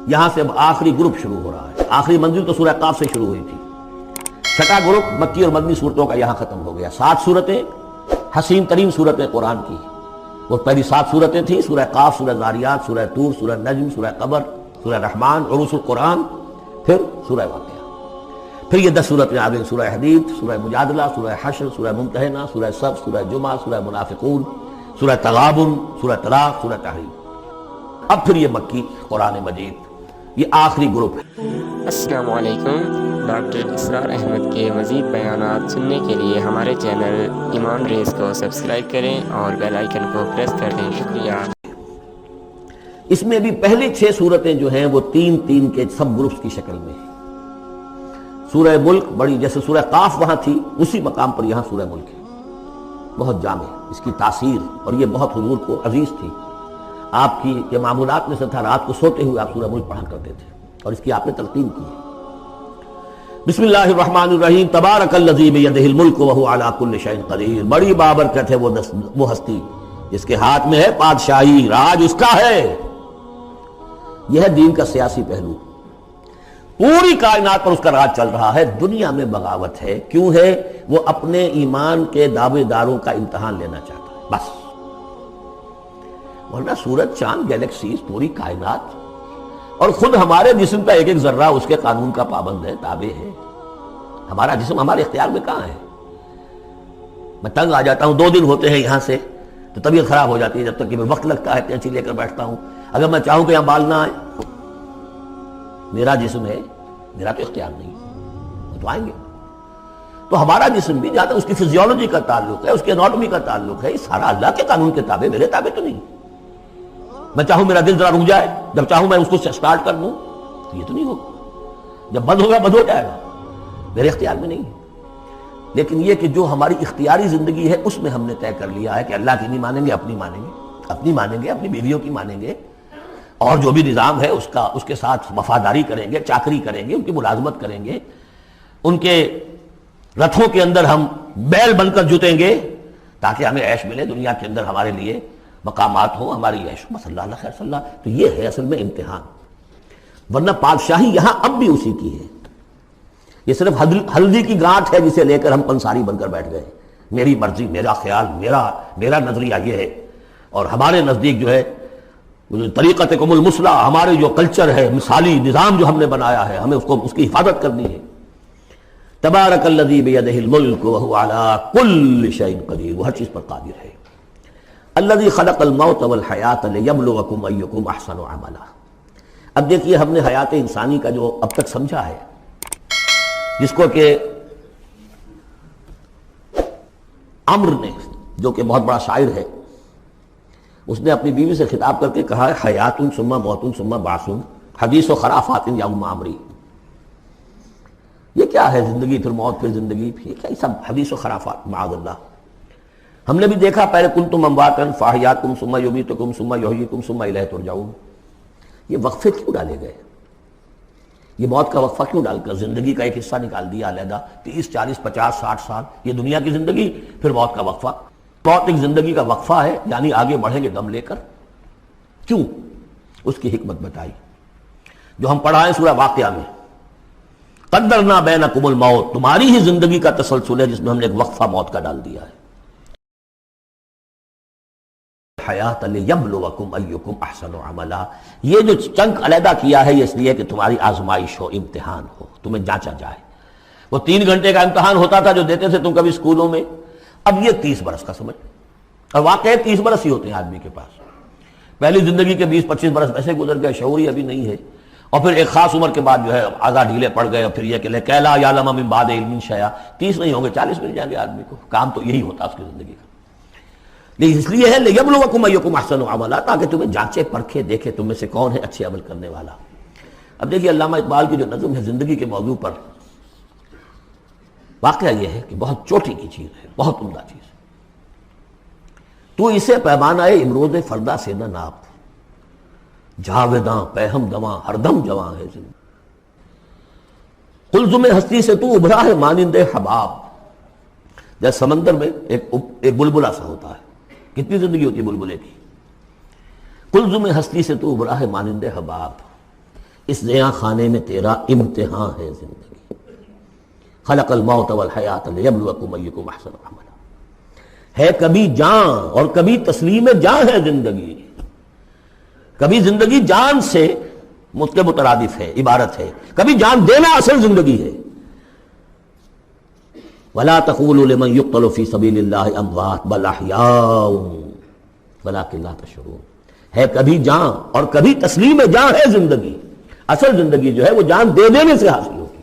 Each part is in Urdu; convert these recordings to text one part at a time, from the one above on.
یہاں سے اب آخری گروپ شروع ہو رہا ہے. آخری منزل تو سورہ قاف سے شروع ہوئی تھی. چھٹا گروپ مکی اور مدنی صورتوں کا یہاں ختم ہو گیا. 7 صورتیں حسین ترین صورتیں قرآن کی. وہ پہلی 7 صورتیں تھیں سورہ قاف، سورہ ذاریات، سورہ طور، سورہ نجم، سورہ قمر، سورہ رحمان، عروس القرآن، پھر سورہ واقعہ. پھر یہ 10 صورتیں آ گئیں، سورہ حدید، سورہ مجادلہ، سورہ حشر، سورہ ممتحنہ، سورہ صف، سورہ جمعہ، سورہ منافقون، سورہ تغابن، سورہ طلاق، سورہ تحریم. اب پھر یہ مکی قرآن مجید، یہ آخری گروپ ہے. السلام علیکم. ڈاکٹر اسرار احمد کے مزید بیانات سننے کے لیے ہمارے چینل ایمان ریز کو سبسکرائب کریں اور بیل آئیکن کو پریس کر دیں. شکریہ. اس میں بھی پہلی 6 صورتیں جو ہیں وہ 3 کے سب گروپس کی شکل میں ہیں. سورہ ملک بڑی، جیسے سورہ قاف وہاں تھی اسی مقام پر یہاں سورہ ملک ہے. بہت جامع اس کی تاثیر، اور یہ بہت حضور کو عزیز تھی. آپ کی یہ معمولات میں سے تھا، رات کو سوتے ہوئے آپ سورہ ملک پڑھا کرتے تھے اور اس کی آپ نے تلقین کی ہے. بسم اللہ الرحمن الرحیم. تبارک الذی بیدہ الملک وہو علی کل شیء قدیر. بڑی بابرکت ہے وہ ہستی جس کے ہاتھ میں ہے بادشاہی، راج اس کا ہے. یہ ہے دین کا سیاسی پہلو. پوری کائنات پر اس کا راج چل رہا ہے. دنیا میں بغاوت ہے. کیوں ہے؟ وہ اپنے ایمان کے دعوے داروں کا امتحان لینا چاہتا ہے بس. ورنہ سورج، چاند، گیلیکسیز، پوری کائنات اور خود ہمارے جسم کا ایک ایک ذرہ اس کے قانون کا پابند ہے، تابع ہے. ہمارا جسم ہمارے اختیار میں کہاں ہے؟ میں تنگ آ جاتا ہوں، 2 دن ہوتے ہیں یہاں سے تو طبیعت خراب ہو جاتی ہے، جب تک کہ وقت لگتا ہے کینچی لے کر بیٹھتا ہوں. اگر میں چاہوں کہ یہاں بال نہ آئے، میرا جسم ہے، میرا تو اختیار نہیں، وہ تو آئیں گے. تو ہمارا جسم بھی جہاں تک اس کی فزیولوجی کا تعلق ہے، اس کے اناٹومی کا تعلق ہے، یہ سارا اللہ کے قانون کے تابع، میرے تابع تو نہیں. میں چاہوں میرا دل ذرا رک جائے، جب چاہوں میں اس کو سٹارٹ کر دوں تو یہ تو نہیں ہوگا. جب بند ہوگا بند ہو جائے گا، میرے اختیار میں نہیں ہے. لیکن یہ کہ جو ہماری اختیاری زندگی ہے اس میں ہم نے طے کر لیا ہے کہ اللہ کی نہیں مانیں گے، اپنی مانیں گے، اپنی مانیں گے، اپنی بیویوں کی مانیں گے، اور جو بھی نظام ہے اس کے ساتھ وفاداری کریں گے، چاکری کریں گے، ان کی ملازمت کریں گے، ان کے رتھوں کے اندر ہم بیل بن کر جتیں گے تاکہ ہمیں عیش ملے، دنیا کے اندر ہمارے لیے مقامات ہوں، ہماری عیش ہو. صلی اللہ خیر صلی اللہ. تو یہ ہے اصل میں امتحان. ورنہ بادشاہی یہاں اب بھی اسی کی ہے. یہ صرف ہلدی کی گانٹھ ہے جسے لے کر ہم پنساری بن کر بیٹھ گئے. میری مرضی، میرا خیال، میرا نظریہ یہ ہے. اور ہمارے نزدیک جو ہے طریقتکم المثلی، ہمارے جو کلچر ہے، مثالی نظام جو ہم نے بنایا ہے، ہمیں اس کی حفاظت کرنی ہے. تبارک الذی بیدہ الملک وہو علی کل شیء قدیر. وہ ہر چیز پر قادر ہے. الذی خلق الموت والحیات لیبلوکم ایکم احسن عملا. اب دیکھیے ہم نے حیات انسانی کا جو اب تک سمجھا ہے، جس کو کہ عمر نے، جو کہ بہت بڑا شاعر ہے، اس نے اپنی بیوی سے خطاب کر کے کہا ہے حیات ثم موت ثم بعث حدیث و خرافات یا عمری. یہ کیا ہے؟ زندگی پھر موت پھر زندگی، یہ کیا سب حدیث و خرافات معاذ اللہ. ہم نے بھی دیکھا پہلے کنتم امواتا فاحیاکم ثم یمیتکم ثم یحییکم ثم الیہ ترجعون. یہ وقفے کیوں ڈالے گئے؟ یہ موت کا وقفہ کیوں ڈال کر زندگی کا ایک حصہ نکال دیا علیحدہ؟ 30 40 50 60 سال یہ دنیا کی زندگی، پھر موت کا وقفہ. موت ایک زندگی کا وقفہ ہے، یعنی آگے بڑھیں گے دم لے کر. کیوں؟ اس کی حکمت بتائی جو ہم پڑھائیں سورہ واقعہ میں. قدرنا بینکم الموت، تمہاری ہی زندگی کا تسلسل ہے جس میں ہم نے ایک وقفہ موت کا ڈال دیا ہے. حیات لیبلوکم ایکم احسن عملا. یہ جو چنک علیحدہ کیا ہے یہ اس لیے کہ تمہاری آزمائش ہو، امتحان ہو، تمہیں جانچا جائے. وہ 3 گھنٹے کا امتحان ہوتا تھا جو دیتے تھے تم کبھی اسکولوں میں، اب یہ 30 برس کا سمجھ. اور واقعی 30 برس ہی ہوتے ہیں آدمی کے پاس. پہلی زندگی کے 20 25 برس ویسے گزر گئے، شعور ہی ابھی نہیں ہے. اور پھر ایک خاص عمر کے بعد جو ہے آزاد ڈھیلے پڑ گئے، اور پھر یہ کہ لا یعلم من بعد علم شیئا. 30 نہیں ہوں گے 40 مل جائیں گے آدمی کو. کام تو یہی ہوتا اس کی زندگی کا. لیکن اس لیے ہے لیبلوکم ایکم احسن عملا، تاکہ تمہیں جانچے پرکھے دیکھے تم میں سے کون ہے اچھے عمل کرنے والا. اب دیکھیے علامہ اقبال کی جو نظم ہے زندگی کے موضوع پر، واقعہ یہ ہے کہ بہت چوٹی کی چیز ہے، بہت عمدہ چیز ہے. تو اسے پیمانہ امروز فردا سے نہ ناپ، جاویداں پہم دواں ہر دم جواں ہے زندگی. قلزم ہستی سے تو ابھرا ہے مانند حباب. جیسے سمندر میں ایک بلبلا سا ہوتا ہے، کتنی زندگی ہوتی ہے بلبلے کی. قلزم ہستی سے تو ابھرا ہے مانند حباب. اس زیاں خانے میں تیرا امتحان ہے زندگی. خلق الموت والحیات لیبلوکم ایکم احسن عملا. ہے کبھی جان اور کبھی تسلیم جان ہے زندگی. کبھی زندگی جان سے مترادف ہے، عبارت ہے، کبھی جان دینا اصل زندگی ہے. وَلَا تَقُولُوا لِمَنْ يُقْتَلُ فِي سَبِيلِ اللَّهِ أَمْوَاتٌ بَلْ أَحْيَاءٌ وَلَكِنْ لَا تَشْعُرُونَ. ہے کبھی جان اور کبھی تسلیم جان ہے زندگی. اصل زندگی جو ہے وہ جان دے دینے سے حاصل ہوگی.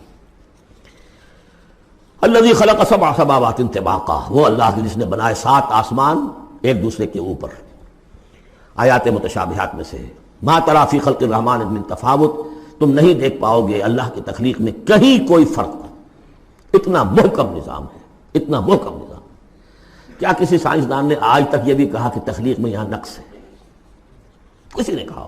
الذی خلق سبع سماوات طباقا، وہ اللہ جس نے بنائے 7 آسمان ایک دوسرے کے اوپر. آیات متشابہات میں سے ما تری فی خلق الرحمن من تفاوت، تم نہیں دیکھ پاؤ گے اللہ کی تخلیق میں کہیں کوئی فرق. اتنا محکم نظام ہے، اتنا محکم نظام. کیا کسی سائنسدان نے آج تک یہ بھی کہا کہ تخلیق میں یہاں نقص ہے؟ کسی نے کہا؟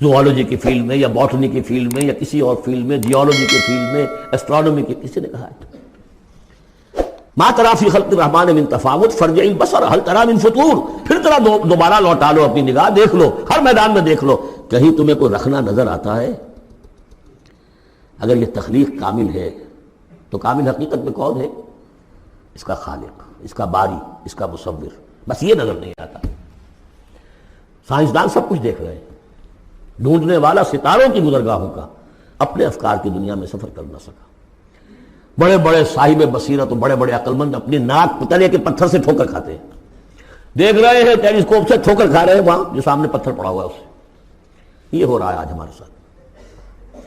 زوالوجی کی فیلڈ میں یا باٹنی کی فیلڈ میں یا کسی اور فیلڈ میں، جیولوجی کی فیلڈ میں، ایسٹرونومی کی، کسی نے کہا ہے؟ ما تری فی خلق الرحمن من تفاوت فارجع البصر هل تری من فطور. پھر ذرا دوبارہ لوٹا لو اپنی نگاہ، دیکھ لو، ہر میدان میں دیکھ لو، کہیں تمہیں کوئی رکھنا نظر آتا ہے؟ اگر یہ تخلیق کامل ہے تو کامل حقیقت میں کون ہے؟ اس کا خالق، اس کا باری، اس کا مصور. بس یہ نظر نہیں آتا. سائنسدان سب کچھ دیکھ رہے ہیں، ڈھونڈنے والا ستاروں کی گزرگاہوں کا اپنے افکار کی دنیا میں سفر کر نہ سکا. بڑے بڑے صاحب بصیرت اور بڑے بڑے عقل مند اپنی ناک پتلے کے پتھر سے ٹھوکر کھاتے ہیں. دیکھ رہے ہیں ٹیلیسکوپ سے ٹھوکر کھا رہے ہیں وہاں جو سامنے پتھر پڑا ہوا ہے اس سے. یہ ہو رہا ہے آج ہمارے ساتھ.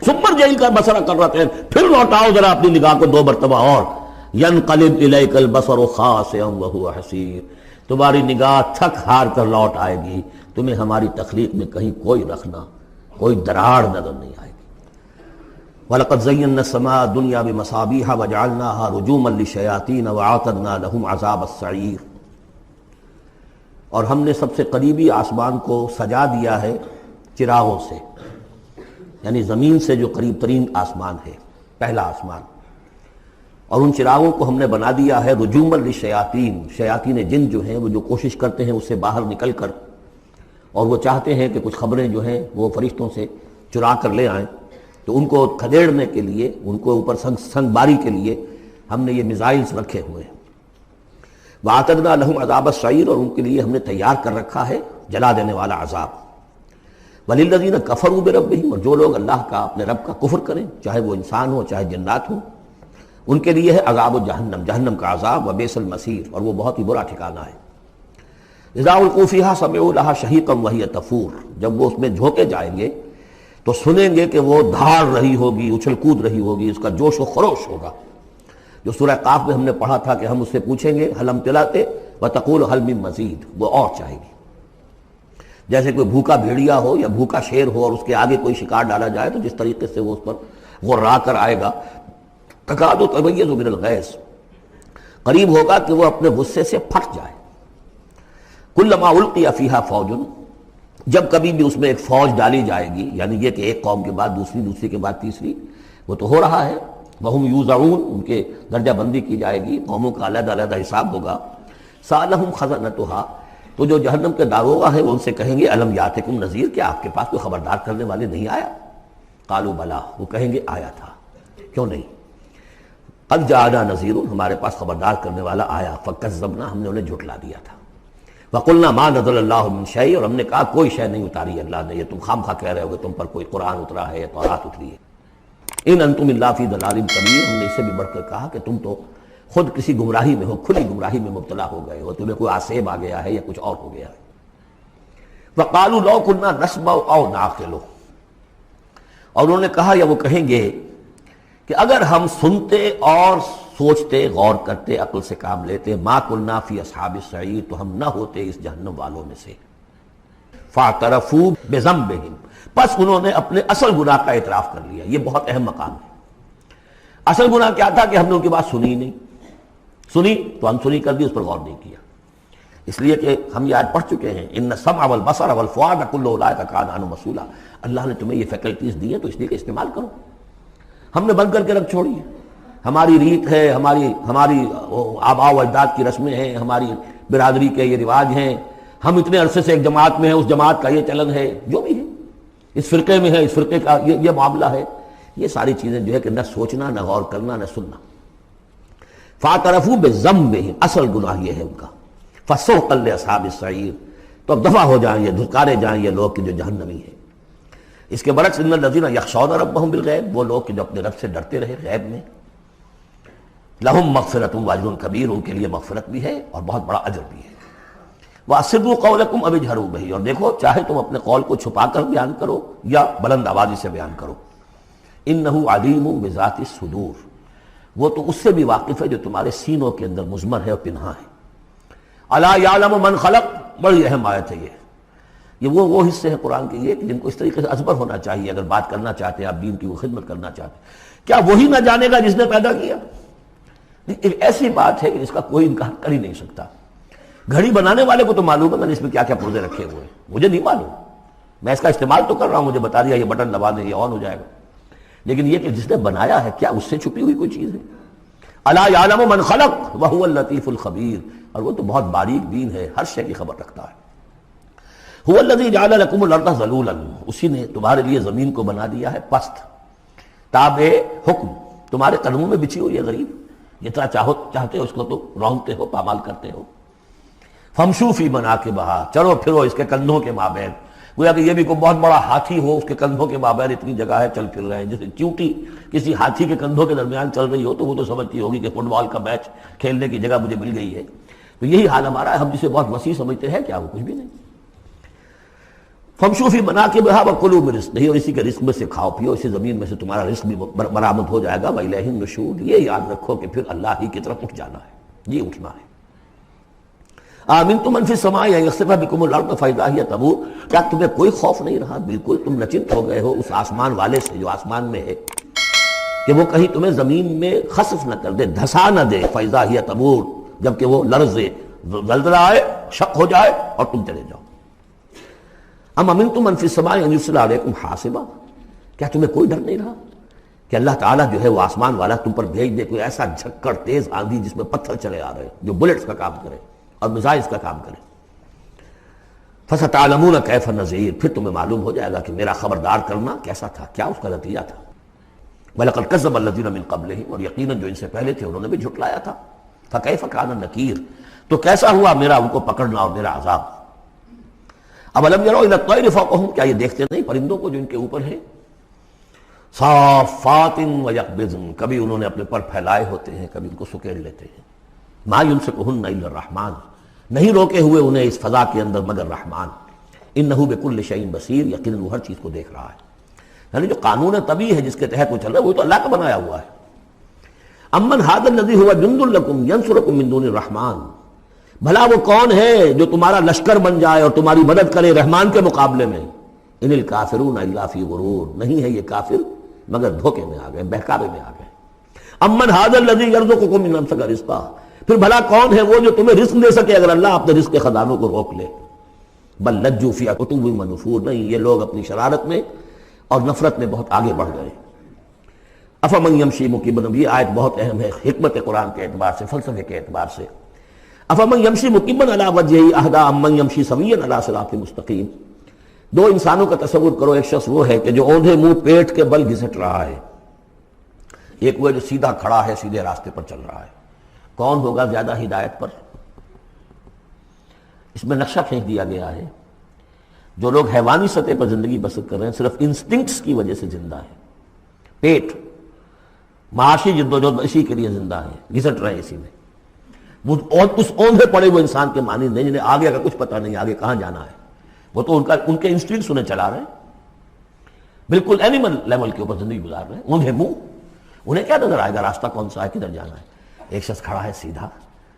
سپر جیل کا بسرا کر رہے ہیں، پھر لوٹاؤ ذرا اپنی نگاہ کو 2 مرتبہ اور. ینقلب الیک البصر خاسئا وہو حسیر. تمہاری نگاہ تھک ہار کر لوٹ آئے گی، تمہیں ہماری تخلیق میں کہیں کوئی رکھنا، کوئی دراڑ نظر نہیں آئے گی. وَلَقَدْ زَيَّنَّا السَّمَاءَ الدُّنْيَا بِمَصَابِيحَ وَجَعَلْنَاهَا رُجُومًا لِلشَّيَاطِينَ وَأَعْتَدْنَا لَهُمْ عَذَابَ السَّعِيرِ. اور ہم نے سب سے قریبی آسمان کو سجا دیا ہے چراغوں سے، یعنی زمین سے جو قریب ترین آسمان ہے، پہلا آسمان. اور ان چراغوں کو ہم نے بنا دیا ہے رجومًا للشیاطین. شیاطین جن جو ہیں وہ جو کوشش کرتے ہیں اس سے باہر نکل کر، اور وہ چاہتے ہیں کہ کچھ خبریں جو ہیں وہ فرشتوں سے چرا کر لے آئیں، تو ان کو کھدیڑنے کے لیے، ان کو اوپر سنگ باری کے لیے ہم نے یہ میزائلز رکھے ہوئے ہیں. وَأَعْتَدْنَا لَهُمْ عَذَابَ السَّعِيرِ، اور ان کے لیے ہم نے تیار کر رکھا ہے جلا دینے والا عذاب. وَلِلَّذِينَ كَفَرُوا بِرَبِّهِمْ، اور جو لوگ اللہ کا، اپنے رب کا کفر کریں، چاہے وہ انسان ہو چاہے جنات ہوں، ان کے لیے ہے عذاب جہنم، جہنم کا عذاب. وَبِئْسَ الْمَصِيرُ، اور وہ بہت ہی برا ٹھکانہ ہے. اذا القوا فيها سمعوا لها شهيقا وهي تفور، جب وہ اس میں جھونکے جائیں گے تو سنیں گے کہ وہ دھاڑ رہی ہوگی، اچھل کود رہی ہوگی، اس کا جوش و خروش ہوگا. جو سورہ قاف میں ہم نے پڑھا تھا کہ ہم اس سے پوچھیں گے هل امتلأت وتقول هل من مزید، وہ اور چاہے گی. جیسے کوئی بھوکا بھیڑیا ہو یا بھوکا شیر ہو اور اس کے آگے کوئی شکار ڈالا جائے تو جس طریقے سے وہ اس پر غرا کر آئے گا، تکاد تمیز من الغیظ، قریب ہوگا کہ وہ اپنے غصے سے پھٹ جائے. کلما القی فیہا فوج، جب کبھی بھی اس میں ایک فوج ڈالی جائے گی، یعنی یہ کہ ایک قوم کے بعد دوسری، دوسری کے بعد تیسری، وہ تو ہو رہا ہے. وہم یوزعون، ان کے درجہ بندی کی جائے گی، قوموں کا علیحدہ علیحدہ حساب ہوگا. سألہم خزنتہا، تو جو جہنم کے داروغہ ہیں وہ ان سے کہیں گے الم یاتکم نذیر، کیا آپ کے پاس کوئی خبردار کرنے والے نہیں آیا؟ قالوا بلا، وہ کہیں گے آیا تھا، کیوں نہیں. قد جاءنا نذیر، ہمارے پاس خبردار کرنے والا آیا. فکذبنا، ہم نے انہیں جھٹلا دیا تھا. وقلنا ما نزل اللہ من شیء، اور ہم نے کہا کوئی شے نہیں اتاری اللہ نے، یہ تم خام خواہ کہہ رہے ہو کہ تم پر کوئی قرآن اترا ہے یا تورات اتری ہے. ان انتم الا فی ضلال کبیر، ہم نے اس سے بھی بڑھ کر کہا کہ تم تو خود کسی گمراہی میں ہو، کھلی گمراہی میں مبتلا ہو گئے ہو، تمہیں کوئی آسیب آ گیا ہے یا کچھ اور ہو گیا ہے. وقالوا لو كنا نسمع او نعقل، اور انہوں نے کہا یا وہ کہیں گے کہ اگر ہم سنتے اور سوچتے، غور کرتے، عقل سے کام لیتے، ما كنا فی اصحاب السعیر، تو ہم نہ ہوتے اس جہنم والوں میں سے. فاعترفوا بذنبہم، پس انہوں نے اپنے اصل گناہ کا اعتراف کر لیا. یہ بہت اہم مقام ہے. اصل گناہ کیا تھا کہ ہم نے ان کی بات سنی نہیں، سنی تو انسنی کر دی، اس پر غور نہیں کیا. اس لیے کہ ہم یہ آج پڑھ چکے ہیں ان السمع والبصر والفؤاد کل اولئک کان عنہ مسئولا. اللہ نے تمہیں یہ فیکلٹیز دی ہیں تو اس لیے کہ استعمال کرو. ہم نے بند کر کے رکھ چھوڑی ہے. ہماری ریت ہے، ہماری آباء و اجداد کی رسمیں ہیں، ہماری برادری کے یہ رواج ہیں، ہم اتنے عرصے سے ایک جماعت میں ہیں، اس جماعت کا یہ چلن ہے، جو بھی ہے. اس فرقے میں ہے، اس فرقے کا یہ معاملہ ہے. یہ ساری چیزیں جو ہے کہ نہ سوچنا، نہ غور کرنا، نہ سننا. فاعترفوا بذنبہم، اصل گناہ یہ ہے ان کا. فسحقا لاصحاب السعیر، تو اب دفع ہو جائیں یہ، دھتکارے جائیں یہ لوگ کہ جو جہنمی ہیں. اس کے برعکس ان الذین یخشون ربہم بالغیب، وہ لوگ کہ جو اپنے رب سے ڈرتے رہے غیب میں، لہم مغفرۃ واجر کبیر، ان کے لیے مغفرت بھی ہے اور بہت بڑا اجر بھی ہے. واسروا قولکم او اجہروا بہ، اور دیکھو چاہے تم اپنے قول کو چھپا کر بیان کرو یا بلند آوازی سے بیان کرو. انہ علیم بذات الصدور، وہ تو اس سے بھی واقف ہے جو تمہارے سینوں کے اندر مضمر ہے اور پنہاں ہے. الا یعلم من خلق، بڑی اہم آیت ہے یہ وہ حصے ہیں قرآن کے یہ کہ جن کو اس طریقے سے ازبر ہونا چاہیے اگر بات کرنا چاہتے ہیں آپ، دین کی وہ خدمت کرنا چاہتے ہیں. کیا وہی نہ جانے گا جس نے پیدا کیا؟ ایک ایسی بات ہے کہ جس کا کوئی انکار کر ہی نہیں سکتا. گھڑی بنانے والے کو تو معلوم ہے میں نے اس میں کیا کیا پرزے رکھے ہوئے ہیں، مجھے نہیں معلوم. میں اس کا استعمال تو کر رہا ہوں، مجھے بتا دیا یہ بٹن دبا دیں یہ آن ہو جائے گا. لیکن یہ کہ جس نے بنایا ہے کیا اس سے چھپی ہوئی کوئی چیز ہے؟ الا یعلم من خلق وهو اللطیف الخبیر، اور وہ تو بہت باریک بین ہے، ہر شے کی خبر رکھتا ہے. هو الذی جعل لکم الارض ذلولا، اسی نے تمہارے لیے زمین کو بنا دیا ہے پست، تابع حکم، تمہارے قدموں میں بچھی ہوئی ہے غریب، جتنا چاہتے ہو اس کو تو رونتے ہو، پامال کرتے ہو. فمشوا فی مناکبہا، چلو پھرو اس کے کندھوں کے مابین. گویا کہ یہ بھی کوئی بہت بڑا ہاتھی ہو، اس کے کندھوں کے مابین اتنی جگہ ہے، چل پھر رہے ہیں. جیسے چیونٹی کسی ہاتھی کے کندھوں کے درمیان چل رہی ہو تو وہ تو سمجھتی ہوگی کہ فٹ بال کا میچ کھیلنے کی جگہ مجھے مل گئی ہے. تو یہی حال ہمارا ہے، ہم جسے بہت وسیع سمجھتے ہیں کیا وہ کچھ بھی نہیں. فمشوا فی مناکبہا وکلوا من رزقہ، اور اسی کے رزق میں سے کھاؤ پیو، اسی زمین میں سے تمہارا رزق بھی برآمد ہو جائے گا. وإلیہ النشور، یہ یاد رکھو کہ پھر اللہ ہی کی طرف اٹھ جانا ہے، یہ اٹھنا ہے. آمنتم من فی السماء ان یخسف بکم الارض فاذا ہی تمور، کیا تمہیں کوئی خوف نہیں رہا؟ بالکل تم نچنت ہو گئے ہو اس آسمان والے سے جو آسمان میں ہے کہ وہ کہیں تمہیں زمین میں خسف نہ کر دے، دھسا نہ دے. فاذا ہی تمور، جبکہ وہ لرزے، زلزلہ آئے، شق ہو جائے اور تم چلے جاؤ. ام امنتم من فی السماء ان یرسل علیکم حاصبا، کیا تمہیں کوئی ڈر نہیں رہا کہ اللہ تعالیٰ جو ہے وہ آسمان والا تم پر بھیج دے کوئی ایسا جھکڑ تیز آندھی جس میں پتھر چلے آ رہے ہیں، جو بلٹس کا کام کرے اور میزائلز کا کام کرے. فَسَتَعْلَمُونَ كَيْفَ نَذِيرٌ، پھر تمہیں معلوم ہو جائے گا کہ میرا خبردار کرنا کیسا تھا، کیا اس کا نتیجہ تھا. وَلَقَدْ كَذَّبَ الَّذِينَ مِن قَبْلِهِمْ، اور یقیناً جو ان سے پہلے تھے انہوں نے بھی جھٹلایا تھا. فَكَيْفَ كَانَ نَكِيرٌ، تو کیسا ہوا میرا ان کو پکڑنا اور میرا عذاب. أَوَلَمْ يَرَوْا إِلَى الطَّيْرِ فَوْقَهُمْ، کیا یہ دیکھتے نہیں پرندوں کو جو ان کے اوپر ہیں. صَافَّاتٍ وَيَقْبِضْنَ، کبھی انہوں نے اپنے پر پھیلائے ہوتے ہیں، کبھی ان کو سکیڑ لیتے ہیں. مَا يُمْسِكُهُنَّ إِلَّا الرَّحْمَنُ، نہیں روکے ہوئے انہیں اس فضا کے اندر مگر رحمان. انہ بکل شیء بصیر، یقیناً وہ ہر چیز کو دیکھ رہا ہے. یعنی جو قانون طبیعی ہے جس کے تحت وہ چل رہا ہے وہ تو اللہ کا بنایا ہوا ہے. امن ھذا الذی ھو جند لکم ینصرکم من دون الرحمن، بھلا وہ کون ہے جو تمہارا لشکر بن جائے اور تمہاری مدد کرے رحمان کے مقابلے میں. ان الکافرون الا فی غرور، نہیں ہے یہ کافر مگر دھوکے میں آ گئے، بہکاوے میں آ گئے. امن ھذا الذی یرزقکم من امسک رزقا، پھر بھلا کون ہے وہ جو تمہیں رزق دے سکے اگر اللہ اپنے رزق کے خزانوں کو روک لے. بل لجوا فی عتو ونفور، نہیں یہ لوگ اپنی شرارت میں اور نفرت میں بہت آگے بڑھ گئے. افمن یمشی مکبا، یہ آیت بہت اہم ہے حکمت قرآن کے اعتبار سے، فلسفے کے اعتبار سے. افمن یمشی مکبا علی وجہہ اہدی امن یمشی سویا علی صراط مستقیم. دو انسانوں کا تصور کرو، ایک شخص وہ ہے کہ جو اوندھے منہ پیٹ کے بل گھسٹ رہا ہے، ایک وہ جو سیدھا کھڑا ہے سیدھے راستے پر چل رہا ہے. کون ہوگا زیادہ ہدایت پر؟ اس میں نقشہ کھینچ دیا گیا ہے. جو لوگ حیوانی سطح پر زندگی بسر کر رہے ہیں صرف انسٹنکٹس کی وجہ سے زندہ ہیں، پیٹ معاشی جدوجہد اسی کے لیے زندہ ہیں، گھسٹ رہے ہیں اسی میں. وہ اس اوندھے پڑے وہ انسان کے مانند نہیں جنہیں آگے کا کچھ پتہ نہیں آگے کہاں جانا ہے. وہ تو ان کے انسٹنکٹس انہیں چلا رہے ہیں، بالکل اینیمل لیول کے اوپر زندگی گزار رہے ہیں. اوندھے منہ، انہیں کیا نظر آئے گا راستہ کون سا ہے، کدھر جانا ہے. ایک شخص کھڑا ہے سیدھا،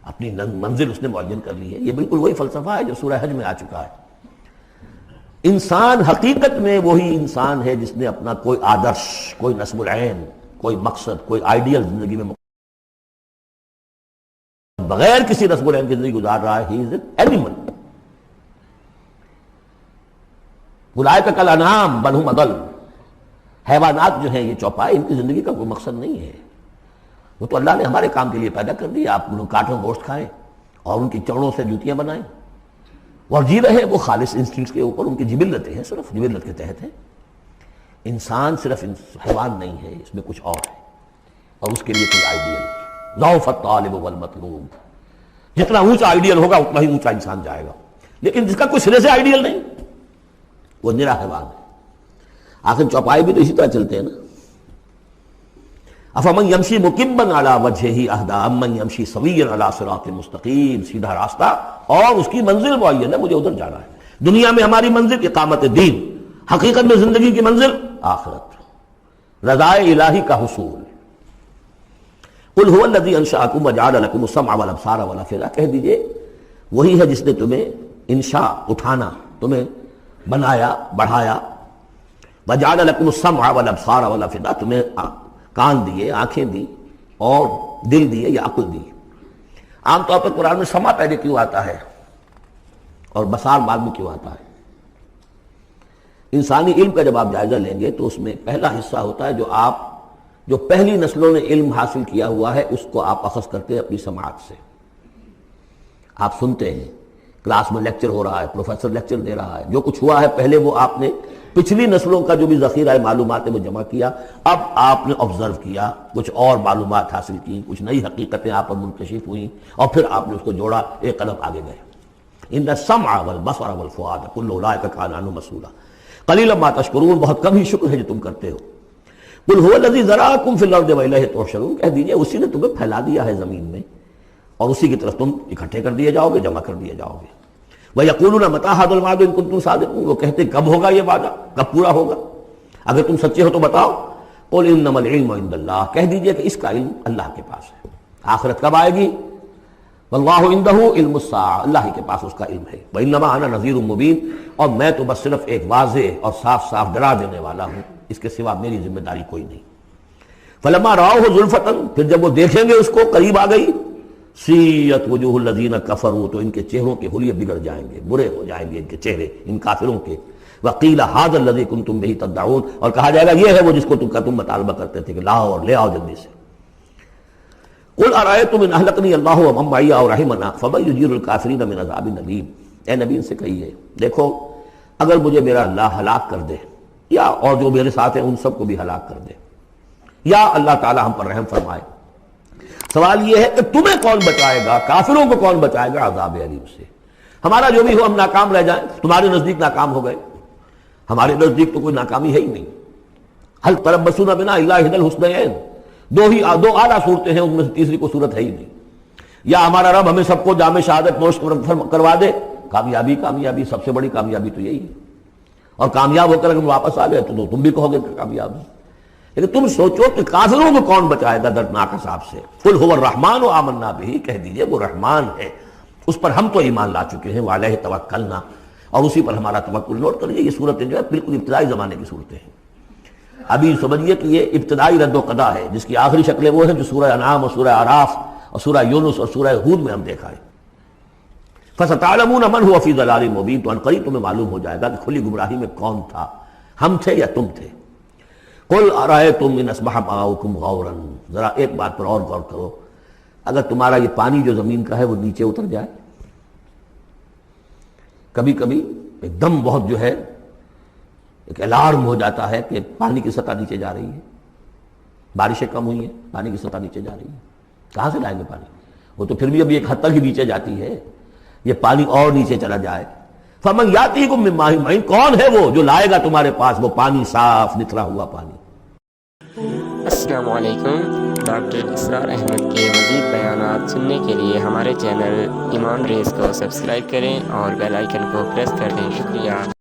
اپنی منزل اس نے معین کر لی ہے. یہ بالکل وہی فلسفہ ہے جو سورہ حج میں آ چکا ہے. انسان حقیقت میں وہی انسان ہے جس نے اپنا کوئی آدرش، کوئی نصب العین، کوئی مقصد، کوئی آئیڈیل زندگی میں بغیر کسی نصب العین کی زندگی گزار رہا ہے. ہی از این اینیمل. اولئک کالانعام بل ھم اضل، حیوانات جو ہیں یہ چوپائے، ان کی زندگی کا کوئی مقصد نہیں ہے. وہ تو اللہ نے ہمارے کام کے لیے پیدا کر دی. آپ انہوں کاٹوں گوشت کھائیں اور ان کی چوڑوں سے جوتیاں بنائیں اور جی رہے وہ خالص انسٹنکٹس کے اوپر. ان کی جبلتیں ہیں، صرف جبلت کے تحت ہیں. انسان صرف حیوان نہیں ہے، اس میں کچھ اور ہے، اور اس کے لیے کوئی آئیڈیل ضعف الطالب والمطلوب، جتنا اونچا آئیڈیل ہوگا اتنا ہی اونچا انسان جائے گا، لیکن جس کا کوئی سرے سے آئیڈیل نہیں وہ نرا حیوان ہے۔ آخر چوپائے بھی تو اسی طرح چلتے ہیں نا، افمن یمشی مکبا علی وجہہ اہدی امن یمشی سویا علی صراط مستقیم، سیدھا راستہ اور اس کی منزل معین ہے، مجھے ادھر جانا ہے۔ دنیا میں ہماری منزل اقامت دین، حقیقت میں زندگی کی منزل آخرت، رضائے الہی کا حصول۔ قل هو الذی انشأکم وجعل لکم السمع والابصار والافئدہ، کہہ دیجئے وہی ہے جس نے تمہیں انشاء اٹھانا، تمہیں بنایا بڑھایا، وجعل لکم السمع والابصار والافئدہ، تمہیں کان دیے، آنکھیں دی اور دل دیے یا عقل دی۔ عام طور پر قرآن میں سمع پہلے کیوں آتا ہے اور بصار بعد میں کیوں آتا ہے؟ انسانی علم کا جب آپ جائزہ لیں گے تو اس میں پہلا حصہ ہوتا ہے جو پہلی نسلوں نے علم حاصل کیا ہوا ہے، اس کو آپ اخذ کرتے ہیں اپنی سماعت سے۔ آپ سنتے ہیں، کلاس میں لیکچر ہو رہا ہے، پروفیسر لیکچر دے رہا ہے، جو کچھ ہوا ہے پہلے وہ آپ نے پچھلی نسلوں کا جو بھی ذخیرہ معلومات ہے وہ جمع کیا، اب آپ نے آبزرو کیا، کچھ اور معلومات حاصل کی، کچھ نئی حقیقتیں آپ پر منکشف ہوئیں، اور پھر آپ نے اس کو جوڑا، ایک قدم آگے گئے۔ ان السمع والبصر والفؤاد کل اولئک کان عنہ مسئولا قلیلا ما تشکرون، بہت کم ہی شکر ہے جو تم کرتے ہو۔ قل هو الذی ذرأکم فی الارض والیہ تحشرون، کہہ دیجئے اسی نے تمہیں پھیلا دیا ہے زمین میں اور اسی کی طرف تم اکٹھے کر دیے جاؤ گے، جمع کر دیے جاؤ گے۔ وَيَقُولُونَ مَتَىٰ هَٰذَا الْوَعْدُ إِن كُنتُمْ صَادِقِينَ، وہ کہتے کب ہوگا یہ وعدہ، کب پورا ہوگا، اگر تم سچے ہو تو بتاؤ۔ قُلْ إِنَّمَا الْعِلْمُ عِندَ اللَّهِ، کہہ دیجئے کہ اس کا علم اللہ کے پاس ہے، آخرت کب آئے گی، وَاللَّهُ عِندَهُ عِلْمُ السَّاعَةِ، اللہ ہی کے پاس اس کا علم ہے۔ وَإِنَّمَا أَنَا نَذِيرٌ مُّبِينٌ، اور میں تو بس صرف ایک واضح اور صاف صاف ڈرا دینے والا ہوں، اس کے سوا میری ذمہ داری کوئی نہیں۔ فَلَمَّا رَأَوْهُ زُلْفَةً، پھر جب وہ دیکھیں گے اس کو، قریب آ گئی، سیئت وجوہ الذین کفروا، تو ان کے چہروں کے حلیے بگڑ جائیں گے، برے ہو جائیں گے ان کے چہرے، ان کافروں کے۔ وقیل ھذا الذی کنتم بہ تدعون، اور کہا جائے گا یہ ہے وہ جس کو تم مطالبہ کرتے تھے کہ لاؤ اور لے آؤ جلدی سے۔ قل ارأیتم ان اہلکنی اللہ ومن معی او رحمنا فمن یجیر الکافرین من عذاب الیم، اے نبی ان سے کہیے دیکھو اگر مجھے میرا اللہ ہلاک کر دے، یا اور جو میرے ساتھ ہیں ان سب کو بھی ہلاک کر دے، یا اللہ تعالی ہم پر رحم فرمائے، سوال یہ ہے کہ تمہیں کون بچائے گا، کافروں کو کون بچائے گا عذاب علیم سے؟ ہمارا جو بھی ہو ہم ناکام رہ جائیں، تمہارے نزدیک ناکام ہو گئے، ہمارے نزدیک تو کوئی ناکامی ہے ہی نہیں۔ حل تربصون بنا الا احدی الحسنیین، دو اعلیٰ صورتیں ہیں، ان میں سے تیسری کوئی صورت ہے ہی نہیں۔ یا ہمارا رب ہمیں سب کو جام شہادت نوش کروا دے، کامیابی سب سے بڑی کامیابی تو یہی ہے، اور کامیاب ہو کر اگر واپس آ گئے تو تم بھی کہو گے کہ کامیاب ہے۔ لیکن تم سوچو کہ کافروں کو کون بچائے گا دردناک عذاب سے؟ قل هو الرحمن آمنا به، کہہ دیجئے وہ رحمان ہے، اس پر ہم تو ایمان لا چکے ہیں، وعلیہ توکلنا، اور اسی پر ہمارا توکل۔ نوٹ کر لیجیے یہ صورتیں جو ہے بالکل ابتدائی زمانے کی صورتیں ہیں، ابھی سمجھیے کہ یہ ابتدائی رد و قضا ہے، جس کی آخری شکلیں وہ ہیں جو سورہ انعام اور سورہ اعراف اور سورہ یونس اور سورہ ہود میں ہم دیکھا ہے۔ فَسَتَعْلَمُونَ مَنْ هُوَ فِي ضَلَالٍ مُّبِينٍ، تو عنقریب تمہیں معلوم ہو جائے گا کہ کھلی گمراہی میں کون تھا، ہم تھے یا تم تھے۔ قل ارأیتم ان اصبح ماؤکم غورا، ذرا ایک بات پر اور غور کرو، اگر تمہارا یہ پانی جو زمین کا ہے وہ نیچے اتر جائے، کبھی کبھی ایک دم بہت جو ہے ایک الارم ہو جاتا ہے کہ پانی کی سطح نیچے جا رہی ہے، بارشیں کم ہوئی ہیں، پانی کی سطح نیچے جا رہی ہے، کہاں سے لائیں گے پانی؟ وہ تو پھر بھی ابھی ایک حد تک ہی نیچے جاتی ہے، یہ پانی اور نیچے چلا جائے۔ فمن یاتیکم من ماء معین، کون ہے وہ جو لائے گا تمہارے پاس وہ پانی صاف نتھرا ہوا پانی؟ السلام علیکم، ڈاکٹر اسرار احمد کے مزید بیانات سننے کے لیے ہمارے چینل ایمان ریز کو سبسکرائب کریں اور بیل آئیکن کو پریس کر دیں۔ شکریہ۔